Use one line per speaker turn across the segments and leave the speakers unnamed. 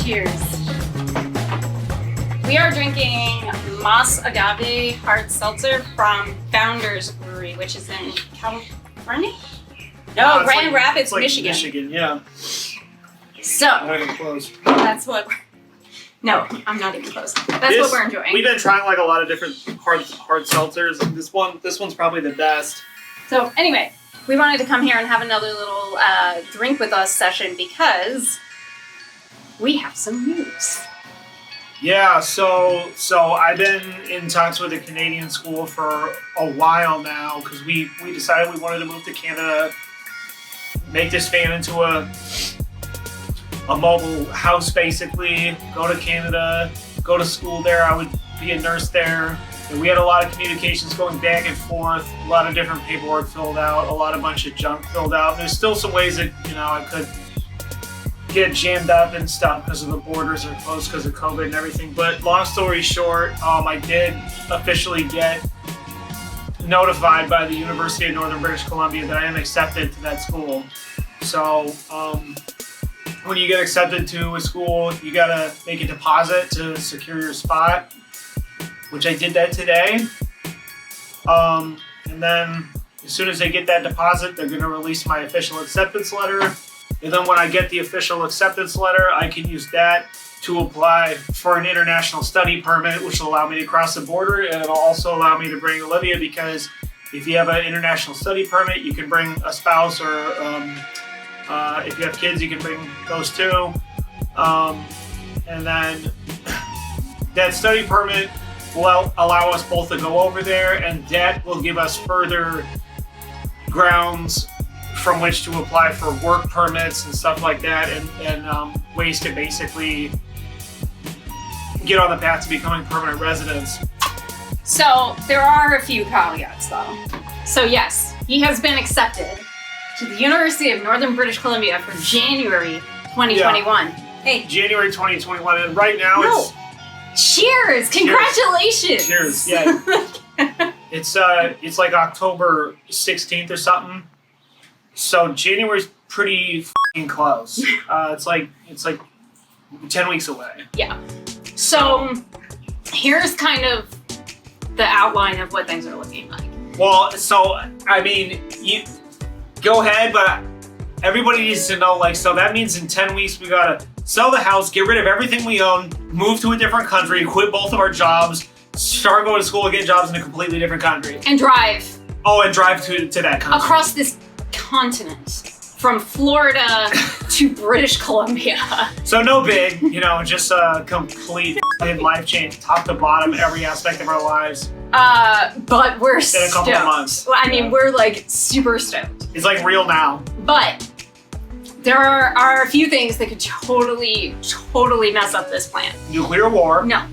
Cheers. We are drinking Mas Agave Hard Seltzer from Founders Brewery, which is in California? No, Grand Rapids, Michigan.
Michigan, yeah.
So,
Not even close.
that's what no, I'm not even close. That's what we're enjoying.
We've been trying like a lot of different hard seltzers. And this one's probably the best.
So anyway, we wanted to come here and have another little drink with us session because we have some news.
Yeah, so I've been in talks with a Canadian school for a while now because we decided we wanted to move to Canada, make this van into a mobile house basically, go to Canada, go to school there. I would be a nurse there. And we had a lot of communications going back and forth, a lot of different paperwork filled out, a bunch of junk filled out. There's still some ways that, I could get jammed up and stuff because of the borders are closed because of COVID and everything. But long story short, I did officially get notified by the University of Northern British Columbia that I am accepted to that school. So when you get accepted to a school, you gotta make a deposit to secure your spot, which I did that today. And then as soon as they get that deposit, they're gonna release my official acceptance letter. And then when I get the official acceptance letter, I can use that to apply for an international study permit, which will allow me to cross the border, and it'll also allow me to bring Olivia, because if you have an international study permit, you can bring a spouse, or if you have kids, you can bring those too. And then that study permit will allow us both to go over there, and that will give us further grounds from which to apply for work permits and stuff like that, and ways to basically get on the path to becoming permanent residents.
So there are a few caveats though. So yes, he has been accepted to the University of Northern British Columbia for January 2021. Yeah. Hey.
January 2021, and right now it's...
Cheers! Congratulations!
Cheers, yeah. It's like October 16th or something. So January's pretty f***ing close. It's like 10 weeks away.
Yeah. So here's kind of the outline of what things are looking like.
Well, so I mean, you go ahead, but everybody needs to know, so that means in 10 weeks we gotta sell the house, get rid of everything we own, move to a different country, quit both of our jobs, start going to school and get jobs in a completely different country.
And drive.
Oh, and drive to that country.
Across this continent. From Florida to British Columbia.
So no big, just a complete life change, top to bottom, every aspect of our lives.
But we're stoked.
In a couple of months.
Well, I mean, we're super stoked.
It's real now.
But there are a few things that could totally mess up this plan.
Nuclear war.
No,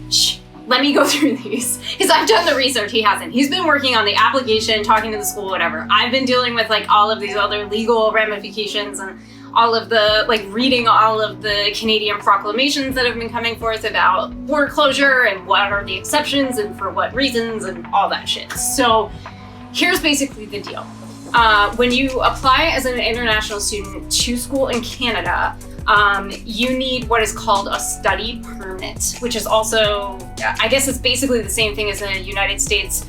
let me go through these, because I've done the research. He hasn't. He's been working on the application, talking to the school, whatever. I've been dealing with all of these other legal ramifications and all of the reading all of the Canadian proclamations that have been coming forth about border closure and what are the exceptions and for what reasons and all that shit. So here's basically the deal. When you apply as an international student to school in Canada, you need what is called a study permit, which is also, I guess it's basically the same thing as a United States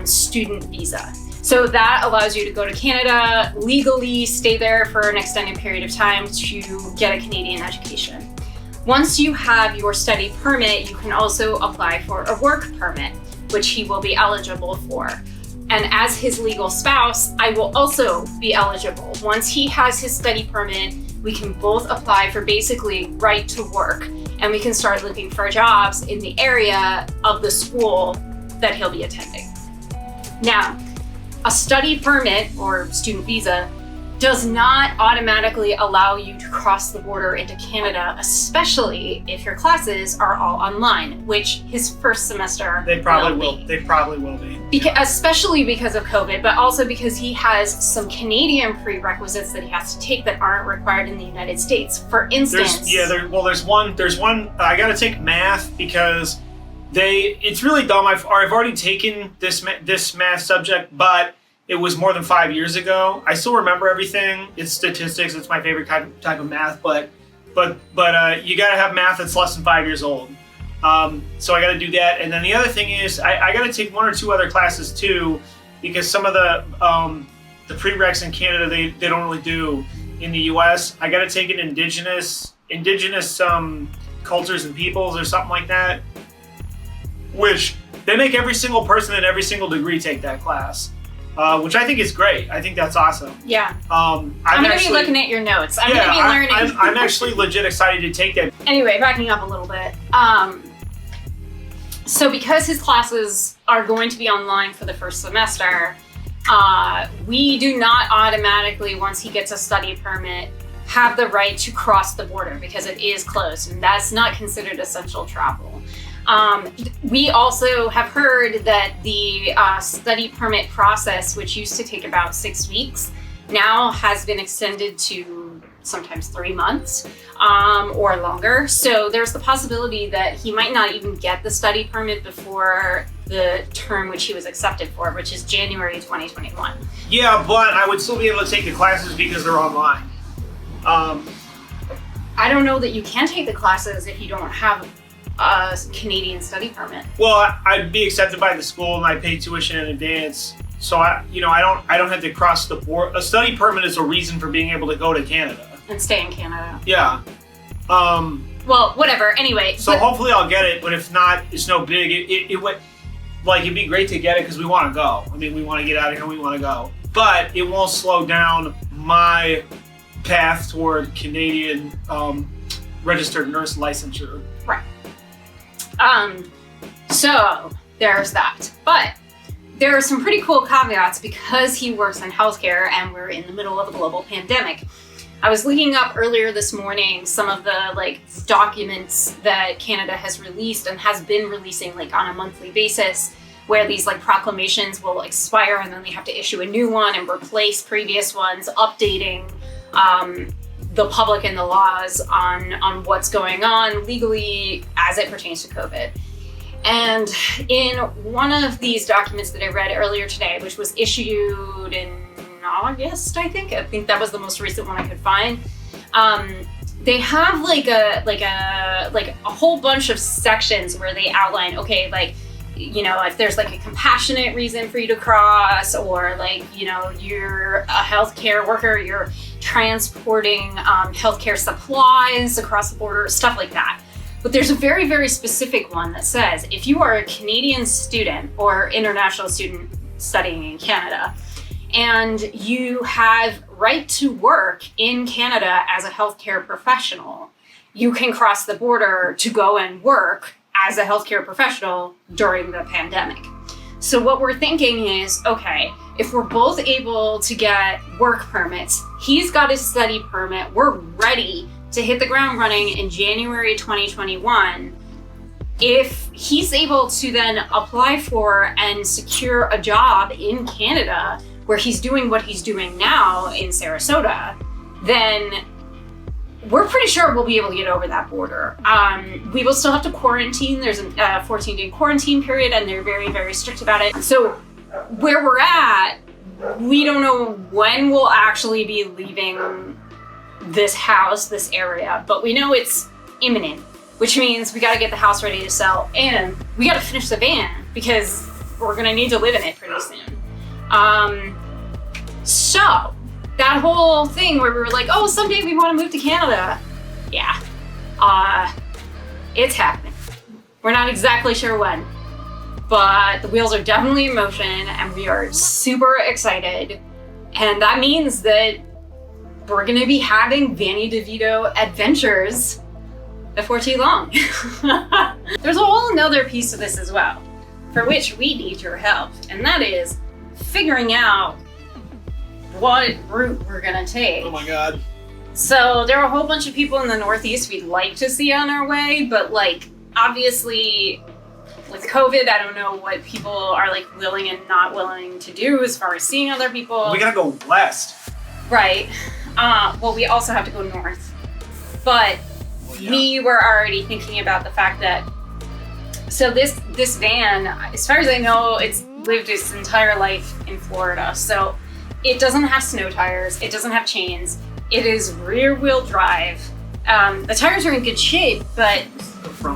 student visa. So that allows you to go to Canada, legally stay there for an extended period of time to get a Canadian education. Once you have your study permit, you can also apply for a work permit, which he will be eligible for. And as his legal spouse, I will also be eligible. Once he has his study permit, we can both apply for basically right to work, and we can start looking for jobs in the area of the school that he'll be attending. Now, a study permit or student visa does not automatically allow you to cross the border into Canada, especially if your classes are all online, which his first semester
They probably will be.
Especially because of COVID, but also because he has some Canadian prerequisites that he has to take that aren't required in the United States. For instance,
there's one. I got to take math because it's really dumb. I've already taken this math subject, but it was more than 5 years ago. I still remember everything. It's statistics. It's my favorite type of math, but but you got to have math that's less than 5 years old. So I got to do that. And then the other thing is I got to take 1 or 2 other classes too, because some of the prereqs in Canada, they don't really do in the US. I got to take an indigenous cultures and peoples or something like that, which they make every single person in every single degree take that class. Which I think is great. I think that's awesome.
Yeah. I'm going to be looking at your notes. I'm going to be learning.
I'm actually legit excited to take that.
Anyway, backing up a little bit. So because his classes are going to be online for the first semester, we do not automatically, once he gets a study permit, have the right to cross the border because it is closed, and that's not considered essential travel. We also have heard that the study permit process, which used to take about 6 weeks, now has been extended to sometimes 3 months or longer. So there's the possibility that he might not even get the study permit before the term which he was accepted for, which is January 2021.
Yeah, but I would still be able to take the classes because they're online.
I don't know that you can take the classes if you don't have a Canadian study permit.
Well, I'd be accepted by the school and I pay tuition in advance, so I don't have to cross the border. A study permit is a reason for being able to go to Canada
and stay in Canada.
Yeah.
Well, whatever. Anyway.
So hopefully I'll get it, but if not, it's no big. It'd be great to get it because we want to go. I mean, we want to get out of here. We want to go, but it won't slow down my path toward Canadian registered nurse licensure.
Right. So there's that. But there are some pretty cool caveats because he works in healthcare and we're in the middle of a global pandemic. I was looking up earlier this morning some of the documents that Canada has released and has been releasing on a monthly basis, where these proclamations will expire and then they have to issue a new one and replace previous ones, updating the public and the laws on what's going on legally as it pertains to COVID. And in one of these documents that I read earlier today, which was issued in August, I think that was the most recent one I could find, they have a whole bunch of sections where they outline, okay, if there's a compassionate reason for you to cross, or you're a healthcare worker, you're transporting healthcare supplies across the border, stuff like that. But there's a very, very specific one that says if you are a Canadian student or international student studying in Canada and you have right to work in Canada as a healthcare professional, you can cross the border to go and work as a healthcare professional during the pandemic. So what we're thinking is, okay, if we're both able to get work permits, he's got his study permit, we're ready to hit the ground running in January 2021. If he's able to then apply for and secure a job in Canada where he's doing what he's doing now in Sarasota, then we're pretty sure we'll be able to get over that border. We will still have to quarantine. There's a 14-day quarantine period, and they're very, very strict about it. So where we're at, we don't know when we'll actually be leaving this house, this area, but we know it's imminent, which means we got to get the house ready to sell, and we got to finish the van because we're going to need to live in it pretty soon. So that whole thing where we were like, oh, someday we want to move to Canada. Yeah. It's happening. We're not exactly sure when, but the wheels are definitely in motion and we are super excited. And that means that we're going to be having Vanny DeVito adventures before too long. There's a whole nother piece of this as well, for which we need your help. And that is figuring out what route we're gonna take.
Oh my God.
So there are a whole bunch of people in the Northeast we'd like to see on our way, but obviously with COVID, I don't know what people are willing and not willing to do as far as seeing other people.
We gotta go west.
Right. Well, we also have to go north. But we were already thinking about the fact that, so this van, as far as I know, it's lived its entire life in Florida. So it doesn't have snow tires. It doesn't have chains. It is rear wheel drive The tires are in good shape, but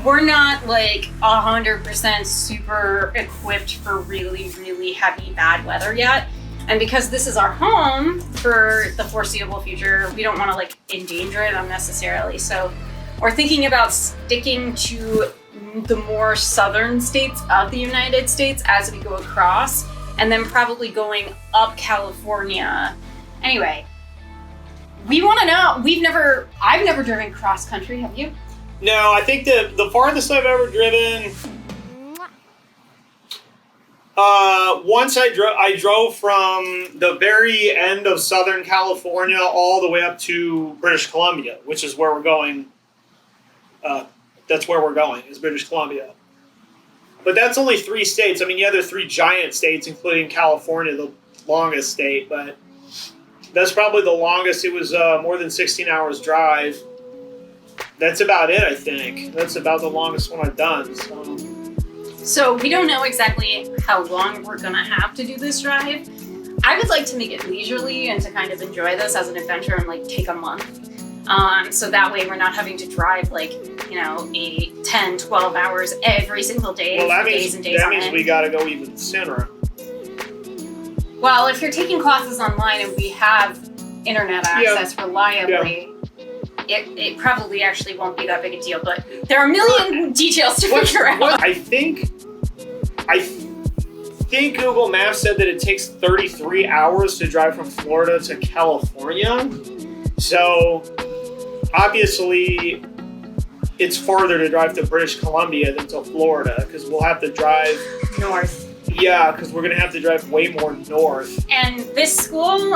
we're not like 100% super equipped for really, really heavy bad weather yet. And because this is our home for the foreseeable future, we don't want to like endanger it unnecessarily. So we're thinking about sticking to the more southern states of the United States as we go across, and then probably going up California. Anyway, we want to know, I've never driven cross country, have you?
No, I think the farthest I've ever driven, once I drove from the very end of Southern California all the way up to British Columbia, which is where we're going. That's where we're going, is British Columbia. But that's only 3 states. I mean, yeah, there's 3 giant states, including California, the longest state, but that's probably the longest. It was more than 16 hours drive. That's about it, I think. That's about the longest one I've done.
So we don't know exactly how long we're gonna have to do this drive. I would like to make it leisurely and to kind of enjoy this as an adventure and like take a month. So that way we're not having to drive like, 8, 10, 12 hours every single day for days and days on end.
That means we gotta go even sooner.
Well, if you're taking classes online and we have internet access reliably, it probably actually won't be that big a deal, but there are a million details to figure out.
I think Google Maps said that it takes 33 hours to drive from Florida to California. So obviously it's farther to drive to British Columbia than to Florida, because we'll have to drive
north.
Yeah, because we're going to have to drive way more north.
And this school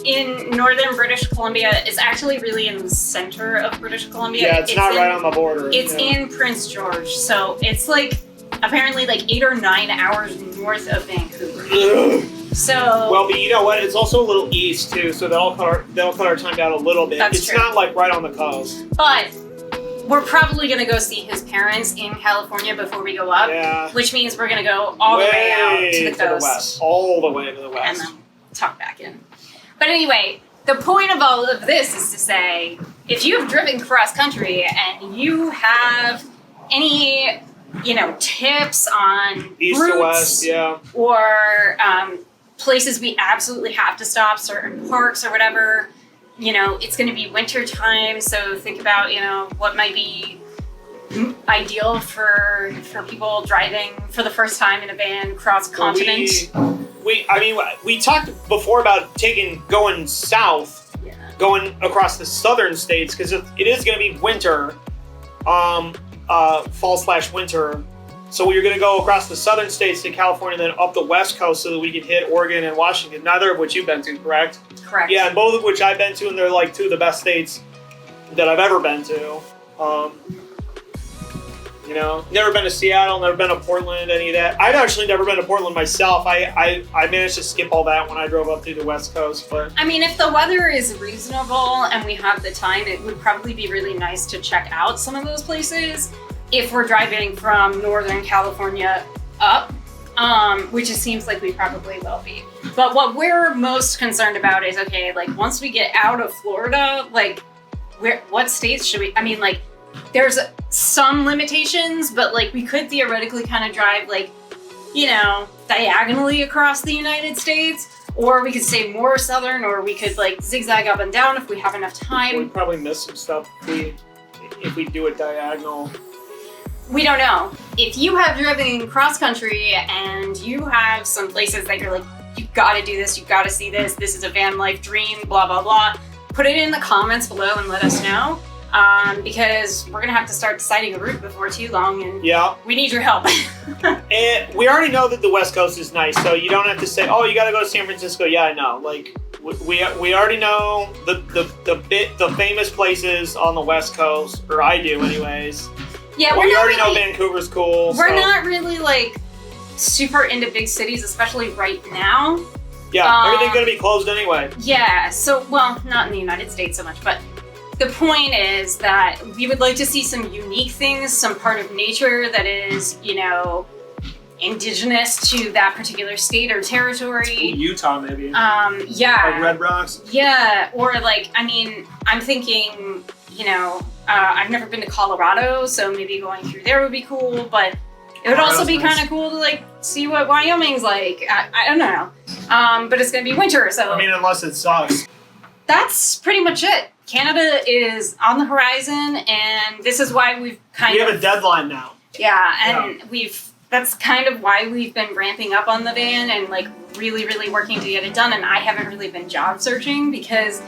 in northern British Columbia is actually really in the center of British Columbia.
Yeah, it's not right on the border.
It's in Prince George, so it's like apparently like 8 or 9 hours north of Vancouver.
Ugh.
So
well, but you know what? It's also a little east too, so that'll cut our time down a little bit.
That's true.
Not like right on the coast.
But we're probably going to go see his parents in California before we go up, which means we're going to go all the way out to the coast.
West. All the way to the west.
And then tuck back in. But anyway, the point of all of this is to say, if you've driven cross country and you have any, tips on
east
routes
to west,
or places we absolutely have to stop, certain parks or whatever, it's going to be winter time, so think about, what might be ideal for people driving for the first time in a van cross continent.
We talked before about going south, going across the southern states, because it is going to be winter, fall/winter. So we're going to go across the southern states to California, then up the west coast so that we can hit Oregon and Washington, neither of which you've been to, correct?
Correct.
Yeah, and both of which I've been to, and they're like 2 of the best states that I've ever been to. Never been to Seattle, never been to Portland, any of that. I've actually never been to Portland myself. I managed to skip all that when I drove up through the West Coast. But
I mean, if the weather is reasonable and we have the time, it would probably be really nice to check out some of those places if we're driving from Northern California up, which it seems like we probably will be. But what we're most concerned about is, okay, like once we get out of Florida, like what states should we, there's some limitations, but like we could theoretically kind of drive like, diagonally across the United States, or we could stay more southern, or we could like zigzag up and down if we have enough time.
We'd probably miss some stuff if we do it diagonal.
We don't know. If you have driven cross country and you have some places that you're like, you gotta do this, you gotta see this, this is a van life dream, blah, blah, blah, put it in the comments below and let us know. Because we're gonna have to start deciding a route before too long, and we need your help.
And we already know that the West Coast is nice, so you don't have to say, "Oh, you got to go to San Francisco." Yeah, I know. Like we already know the famous places on the West Coast, or I do, anyways.
Yeah,
we already know Vancouver's cool.
We're not really like super into big cities, especially right now.
Yeah, everything's gonna be closed anyway.
Yeah. So, well, not in the United States so much, but. The point is that we would like to see some unique things, some part of nature that is, indigenous to that particular state or territory.
Utah, maybe.
Yeah.
Like Red Rocks.
Yeah, or like, I'm thinking you know, I've never been to Colorado, so maybe going through there would be cool, but it would also be kind of cool to like see what Wyoming's like. I don't know. But it's gonna be winter, so.
I mean, unless it sucks.
That's pretty much it. Canada is on the horizon, and this is why we've
We have a deadline now.
Yeah, and that's kind of why we've been ramping up on the van and like really, really working to get it done. And I haven't really been job searching because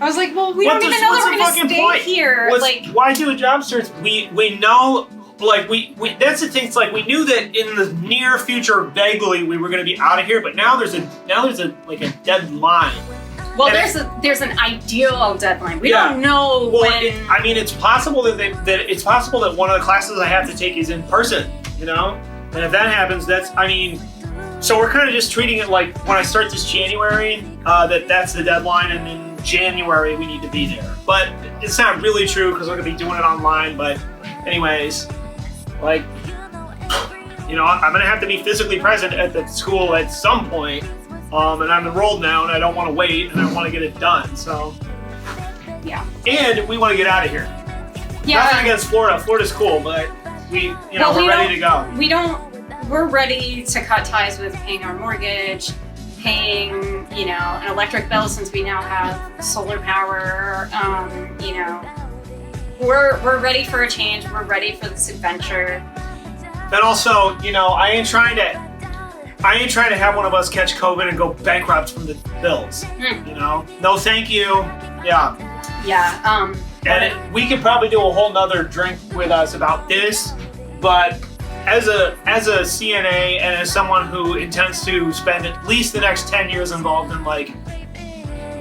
I was like, well, we don't even know that we're gonna stay here.
Why do a job search? We know, like we that's the thing. It's like we knew that in the near future, vaguely, we were gonna be out of here. But now there's a deadline.
Well, there's an ideal deadline. We don't know when.
I mean, it's possible that one of the classes I have to take is in person. You know, and if that happens, so we're kind of just treating it like when I start this January, that's the deadline, and in January we need to be there. But it's not really true because we're gonna be doing it online. But anyways, like, you know, I'm gonna have to be physically present at the school at some point. And I'm enrolled now, and I don't want to wait, and I want to get it done. So,
yeah.
And we want to get out of here.
Yeah.
Nothing against Florida. Florida's cool, but we're ready to go.
We're ready to cut ties with paying our mortgage, paying, you know, an electric bill since we now have solar power. You know, we're ready for a change. We're ready for this adventure.
And also, you know, I ain't trying to have one of us catch COVID and go bankrupt from the bills. You know? No, thank you. Yeah.
Yeah.
And we could probably do a whole nother drink with us about this, but as a CNA and as someone who intends to spend at least the next 10 years involved in like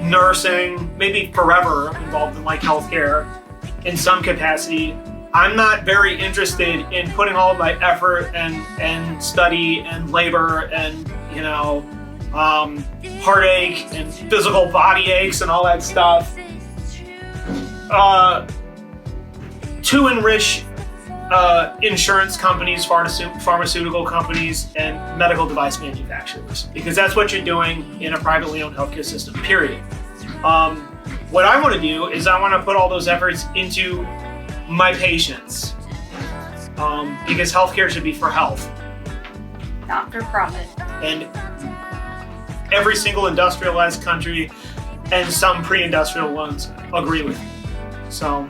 nursing, maybe forever involved in like healthcare in some capacity, I'm not very interested in putting all of my effort and study and labor and, you know, heartache and physical body aches and all that stuff to enrich insurance companies, pharmaceutical companies, and medical device manufacturers, because that's what you're doing in a privately owned healthcare system, period. What I want to do is I want to put all those efforts into my patients, because healthcare should be for health,
not for profit.
And every single industrialized country and some pre-industrial ones agree with me. So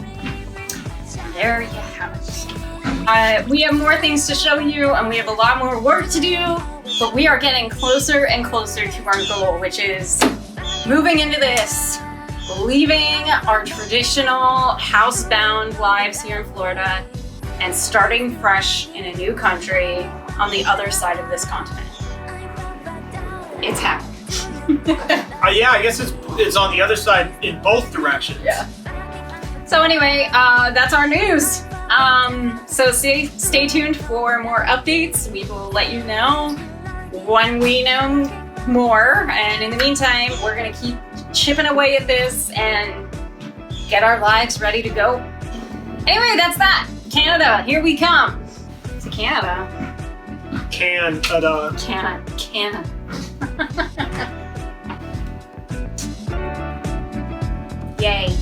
there you have it. We have more things to show you, and we have a lot more work to do, but we are getting closer and closer to our goal, which is moving into this, leaving our traditional housebound lives here in Florida and starting fresh in a new country on the other side of this continent. It's happening.
Yeah, I guess it's on the other side in both directions.
Yeah. So anyway, that's our news. So stay tuned for more updates. We will let you know when we know more. And in the meantime, we're gonna keep chipping away at this and get our lives ready to go. Anyway, that's that. Canada, here we come. To Canada.
Canada.
Yay.